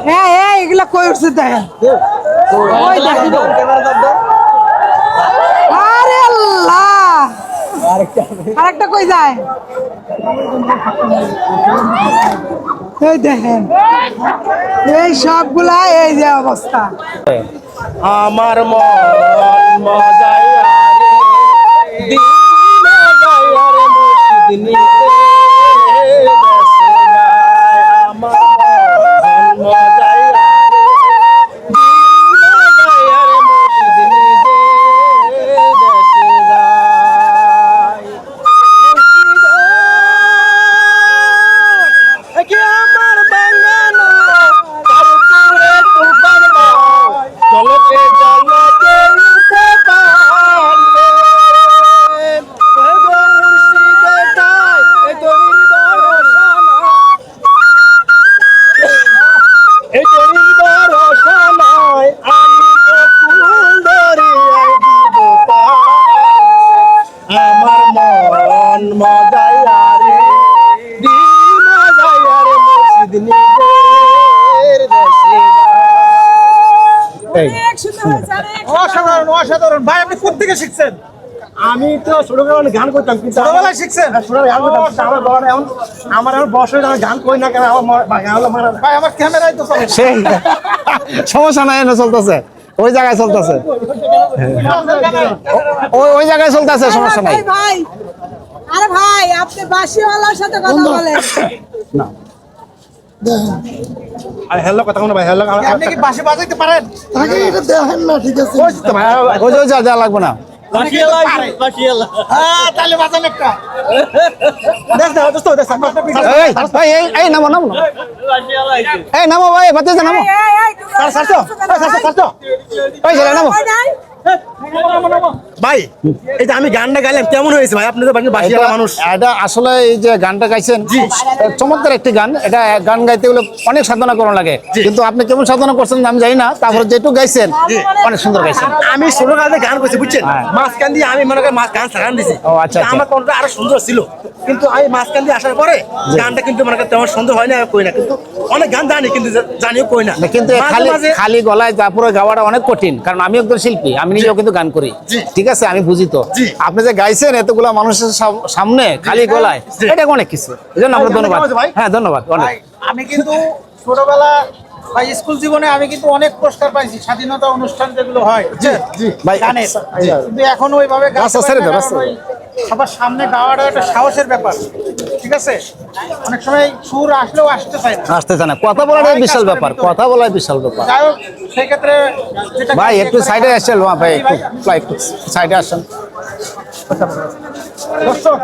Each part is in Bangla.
হ্যাঁ হ্যাঁ এগুলা কই উঠছে দেখেন ওই দেখেন আরে আল্লাহ আরেকটা কই যায় এই দেখেন এই সবগুলা এই যে অবস্থা আমার মন মজায় আরে দিনে যায় আরে মসজিদ নিতে বসে যায় আমার মন মজায় আরে দিনে যায় আরে মসজিদ নিতে বসে যায় একে আমার বাঙানো তারপরে তুফান জলতে জলতে উঠে পারলে ওই গো মুর্শিদে ঠাই এই তরির বরসানা এই তরির বরসানায় আমি তো ফুল দরিয়ায় দিব আমার মন মজায় আরে দিন যায় আরে মুর্শিদ নিজের দেশে অসাধারণ অসাধারণ ভাই আপনি কোথেকে শিখছেন? আমি তো ছোটবেলায় গান করতাম কিন্তু ছোটবেলায় শিখছেন? ছোটবেলায় গান করতাম কিন্তু আমার বাবা এখন আমার এখন বয়স হয়ে গান করি না কেন আমার গান হলো মারা ভাই আমার ক্যামেরায় তো চলে সেই সমস্যা নাই না চলতেছে ওই জায়গায় চলতেছে ওই জায়গায় চলতেছে সমস্যা নাই ভাই আরে ভাই আপনি বাসিওয়ালার সাথে কথা বলেন হ্যালো কথা কোনো ভাই হ্যালো আপনি কি বাঁশি বাজাইতে পারেন? ওই যে যা লাগবে না হ্যাঁ তাহলে বাজান একটা দেখ না দোস্ত দেখ এই নামো নামো এই নামো ভাই বাতে নামো ওই ছেলে নামো ভাই এই যে আমি গানটা গাইলাম কেমন হয়েছে ভাই আপনি তো বাসিয়ালা মানুষ এটা আসলে এই যে গানটা গাইছেন চমৎকার একটি গান এটা গান গাইতে গেলে অনেক সাধনা করা লাগে কিন্তু আপনি কেমন সাধনা করছেন আমি জানি না তারপরে যেটুকু গাইছেন অনেক সুন্দর গাইছেন আমি ছোট কালে গান করছি বুঝছেন মাঝখান দিয়ে আমি মনে করি গান সারান দিছি ও, আচ্ছা, আচ্ছা। আমার কণ্ঠ আরো সুন্দর ছিল কিন্তু আমি মাঝখান দিয়ে আসার পরে গানটা কিন্তু মনে করি তেমন সুন্দর হয় না কই না কিন্তু অনেক গান জানি কিন্তু জানিও কই না কিন্তু মাঝে খালি মাঝে খালি গলায় তারপরে গাওয়াটা অনেক কঠিন কারণ আমি একজন শিল্পী আমি নিজেও কিন্তু গান করি জি। ঠিক আছে আমি বুঝি তো জি। আপনি যে গাইছেন এতগুলা মানুষের সামনে খালি গলায় জি। এটা অনেক কিছু এই জন্য আপনার ভাই, ধন্যবাদ ভাই। হ্যাঁ ধন্যবাদ অনেক ভাই আমি কিন্তু ছোটবেলা ভাই স্কুল জীবনে আমি কিন্তু অনেক পুরস্কার পাইছি স্বাধীনতা অনুষ্ঠান যেগুলো হয় ভাই গানের জি। কিন্তু এখন ওইভাবে গাইতে আচ্ছা, পারি ছেড়ে না, দাও, কারণ আচ্ছা। ওই সবার সামনে গাওয়াটা একটা সাহসের ব্যাপার ঠিক আছে অনেক সময় সুর আসলেও আসতে চায় না আসতে চায় না কথা বলাটাই বিশাল ব্যাপার কথা বলাই বিশাল ব্যাপার যাই হোক সেক্ষেত্রে যেটা ভাই গাইতে একটু পারি- সাইডে আসছেন ভাই ভাই, একটু সাইডে আসেন দর্শক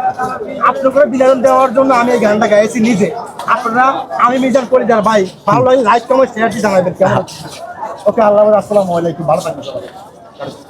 আপনাদের বিনোদন দেওয়ার জন্য আমি এই গানটা গাইছি নিজে আপনারা আমি মিজান করে যান ভাই ভালো লাগে লাইক কমেন্ট শেয়ার দিয়ে জানাবেন কেমন ওকে আল্লাহ আসসালামু আলাইকুম ভালো থাকবেন সবাই